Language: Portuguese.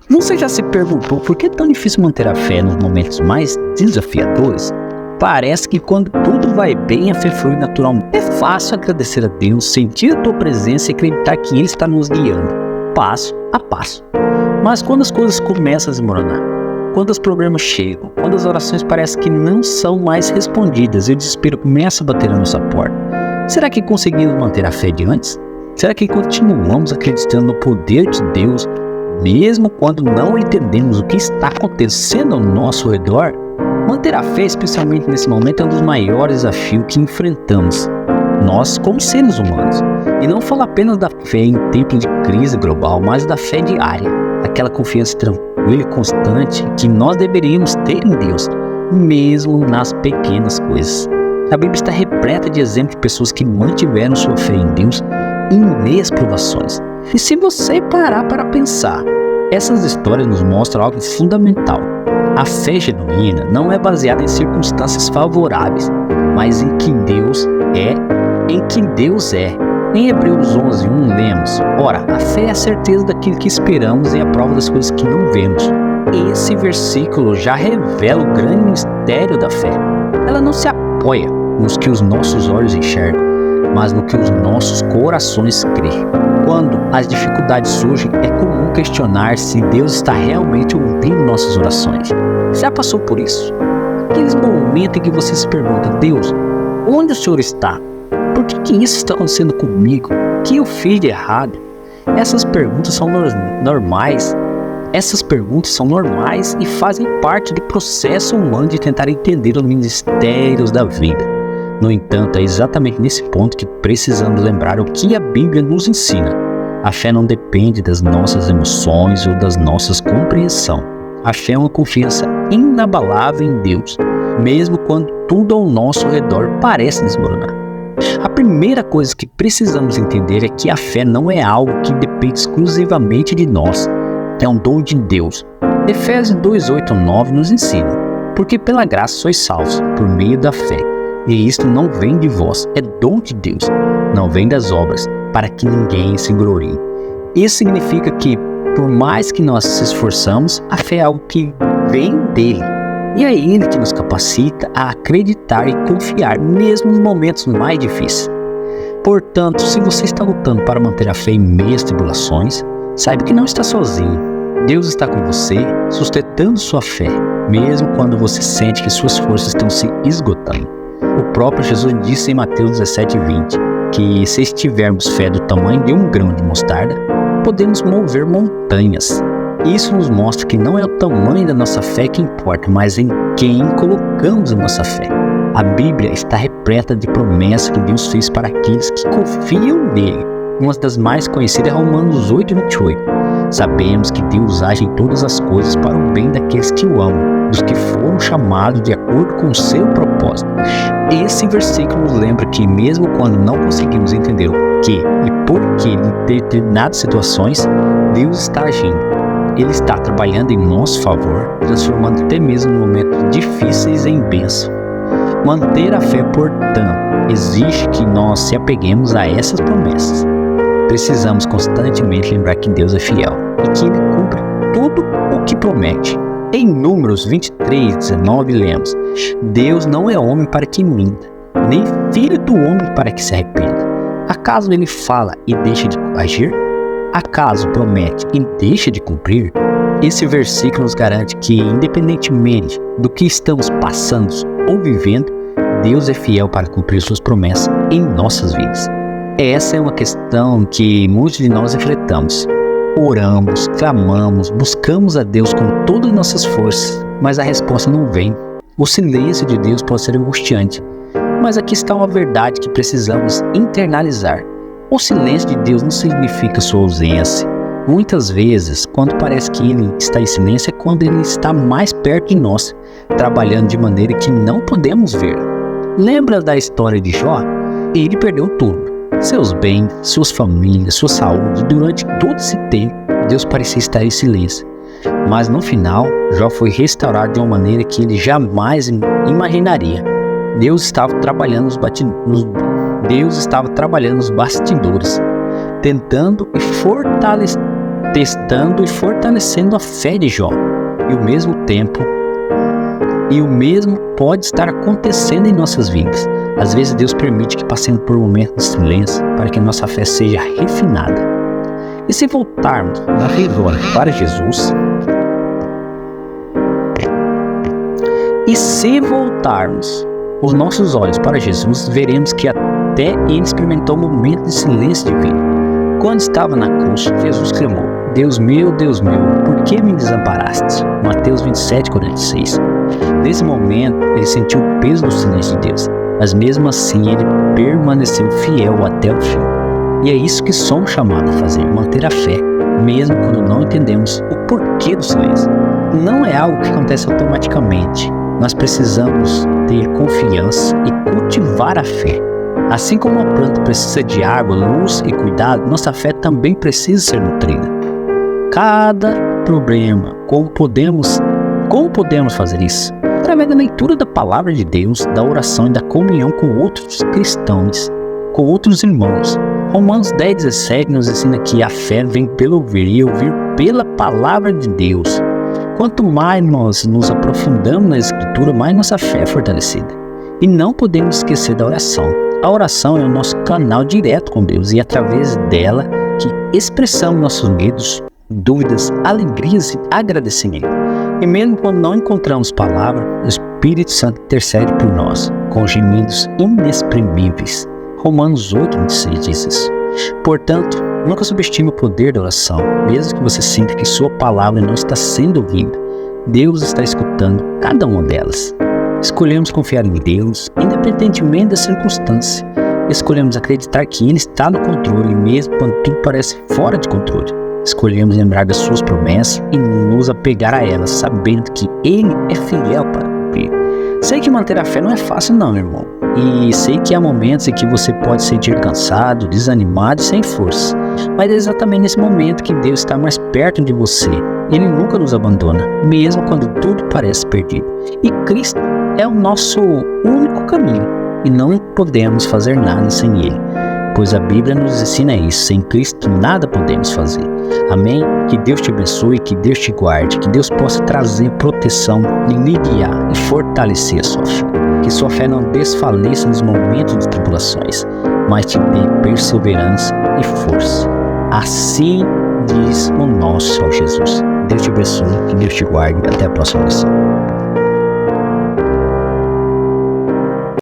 Você já se perguntou por que é tão difícil manter a fé nos momentos mais desafiadores? Parece que quando tudo vai bem, a fé flui naturalmente. É fácil agradecer a Deus, sentir a tua presença e acreditar que Ele está nos guiando, passo a passo. Mas quando as coisas começam a desmoronar, quando os problemas chegam, quando as orações parecem que não são mais respondidas e o desespero começa a bater na nossa porta, será que conseguimos manter a fé de antes? Será que continuamos acreditando no poder de Deus, mesmo quando não entendemos o que está acontecendo ao nosso redor? Manter a fé, especialmente nesse momento, é um dos maiores desafios que enfrentamos, nós como seres humanos. E não falo apenas da fé em tempos de crise global, mas da fé diária, aquela confiança tranquila e constante que nós deveríamos ter em Deus, mesmo nas pequenas coisas. A Bíblia está repleta de exemplos de pessoas que mantiveram sua fé em Deus em meias provações. E se você parar para pensar, essas histórias nos mostram algo fundamental. A fé genuína não é baseada em circunstâncias favoráveis, mas em quem Deus é. Em Hebreus 11:1 lemos: ora, a fé é a certeza daquilo que esperamos e a prova das coisas que não vemos. Esse versículo já revela o grande mistério da fé. Ela não se apoia nos que os nossos olhos enxergam, mas no que os nossos corações creem. Quando as dificuldades surgem, é comum questionar se Deus está realmente ouvindo nossas orações. Já passou por isso? Aqueles momentos em que você se pergunta: Deus, onde o Senhor está? Por que isso está acontecendo comigo? O que eu fiz de errado? Essas perguntas são normais. Essas perguntas são normais e fazem parte do processo humano de tentar entender os mistérios da vida. No entanto, é exatamente nesse ponto que precisamos lembrar o que a Bíblia nos ensina. A fé não depende das nossas emoções ou das nossas compreensões. A fé é uma confiança inabalável em Deus, mesmo quando tudo ao nosso redor parece desmoronar. A primeira coisa que precisamos entender é que a fé não é algo que depende exclusivamente de nós. É um dom de Deus. Efésios 2:8-9 nos ensina: porque pela graça sois salvos, por meio da fé. E isto não vem de vós, é dom de Deus, não vem das obras, para que ninguém se glorie. Isso significa que, por mais que nós se esforçamos, a fé é algo que vem dele. E é ele que nos capacita a acreditar e confiar, mesmo nos momentos mais difíceis. Portanto, se você está lutando para manter a fé em meio às tribulações, saiba que não está sozinho. Deus está com você, sustentando sua fé, mesmo quando você sente que suas forças estão se esgotando. O próprio Jesus disse em Mateus 17:20 que se tivermos fé do tamanho de um grão de mostarda, podemos mover montanhas. Isso nos mostra que não é o tamanho da nossa fé que importa, mas em quem colocamos a nossa fé. A Bíblia está repleta de promessas que Deus fez para aqueles que confiam nele. Uma das mais conhecidas é Romanos 8:28. Sabemos que Deus age em todas as coisas para o bem daqueles que o amam, dos que foram chamados de acordo com o seu propósito. Esse versículo nos lembra que mesmo quando não conseguimos entender o que e por que em determinadas situações, Deus está agindo. Ele está trabalhando em nosso favor, transformando até mesmo momentos difíceis em bênção. Manter a fé, portanto, exige que nós se apeguemos a essas promessas. Precisamos constantemente lembrar que Deus é fiel e que Ele cumpre tudo o que promete. Em Números 23:19 lemos: Deus não é homem para que minta, nem filho do homem para que se arrependa. Acaso Ele fala e deixa de agir? Acaso promete e deixa de cumprir? Esse versículo nos garante que, independentemente do que estamos passando ou vivendo, Deus é fiel para cumprir suas promessas em nossas vidas. Essa é uma questão que muitos de nós enfrentamos. Oramos, clamamos, buscamos a Deus com todas as nossas forças, mas a resposta não vem. O silêncio de Deus pode ser angustiante, mas aqui está uma verdade que precisamos internalizar. O silêncio de Deus não significa sua ausência. Muitas vezes, quando parece que Ele está em silêncio, é quando Ele está mais perto de nós, trabalhando de maneira que não podemos ver. Lembra da história de Jó? Ele perdeu tudo. Seus bens, suas famílias, sua saúde. Durante todo esse tempo, Deus parecia estar em silêncio. Mas no final, Jó foi restaurado de uma maneira que ele jamais imaginaria. Deus estava trabalhando nos bastidores, tentando e testando e fortalecendo a fé de Jó. E o mesmo pode estar acontecendo em nossas vidas. Às vezes Deus permite que passemos por momentos de silêncio para que nossa fé seja refinada. E se voltarmos na rigor para Jesus, os nossos olhos para Jesus, veremos que até ele experimentou um momento de silêncio divino. Quando estava na cruz, Jesus clamou: Deus meu, por que me desamparaste? Mateus 27:46. Nesse momento, ele sentiu o peso do silêncio de Deus, mas mesmo assim ele permaneceu fiel até o fim. E é isso que somos chamados a fazer, manter a fé, mesmo quando não entendemos o porquê do silêncio. Não é algo que acontece automaticamente. Nós precisamos ter confiança e cultivar a fé. Assim como uma planta precisa de água, luz e cuidado, nossa fé também precisa ser nutrida. Cada problema, como podemos fazer isso? Através da leitura da palavra de Deus, da oração e da comunhão com outros cristãos, com outros irmãos. Romanos 10:17 nos ensina que a fé vem pelo ouvir e ouvir pela palavra de Deus. Quanto mais nós nos aprofundamos na Escritura, mais nossa fé é fortalecida. E não podemos esquecer da oração. A oração é o nosso canal direto com Deus e é através dela que expressamos nossos medos, dúvidas, alegrias e agradecimento. E mesmo quando não encontramos palavra, o Espírito Santo intercede por nós, com gemidos inexprimíveis. Romanos 8:26 diz isso. Portanto, nunca subestime o poder da oração, mesmo que você sinta que sua palavra não está sendo ouvida. Deus está escutando cada uma delas. Escolhemos confiar em Deus, independentemente da circunstância. Escolhemos acreditar que Ele está no controle, mesmo quando tudo parece fora de controle. Escolhemos lembrar das suas promessas e nos apegar a elas, sabendo que Ele é fiel para cumprir. Sei que manter a fé não é fácil não, irmão. E sei que há momentos em que você pode se sentir cansado, desanimado e sem força. Mas é exatamente nesse momento que Deus está mais perto de você. Ele nunca nos abandona, mesmo quando tudo parece perdido. E Cristo é o nosso único caminho. E não podemos fazer nada sem Ele. Pois a Bíblia nos ensina isso. Sem Cristo nada podemos fazer. Amém? Que Deus te abençoe, que Deus te guarde, que Deus possa trazer proteção e lhe guiar e fortalecer a sua fé. Que sua fé não desfaleça nos momentos de tribulações, mas te dê perseverança e força. Assim diz o nosso Senhor Jesus. Deus te abençoe, que Deus te guarde. Até a próxima lição.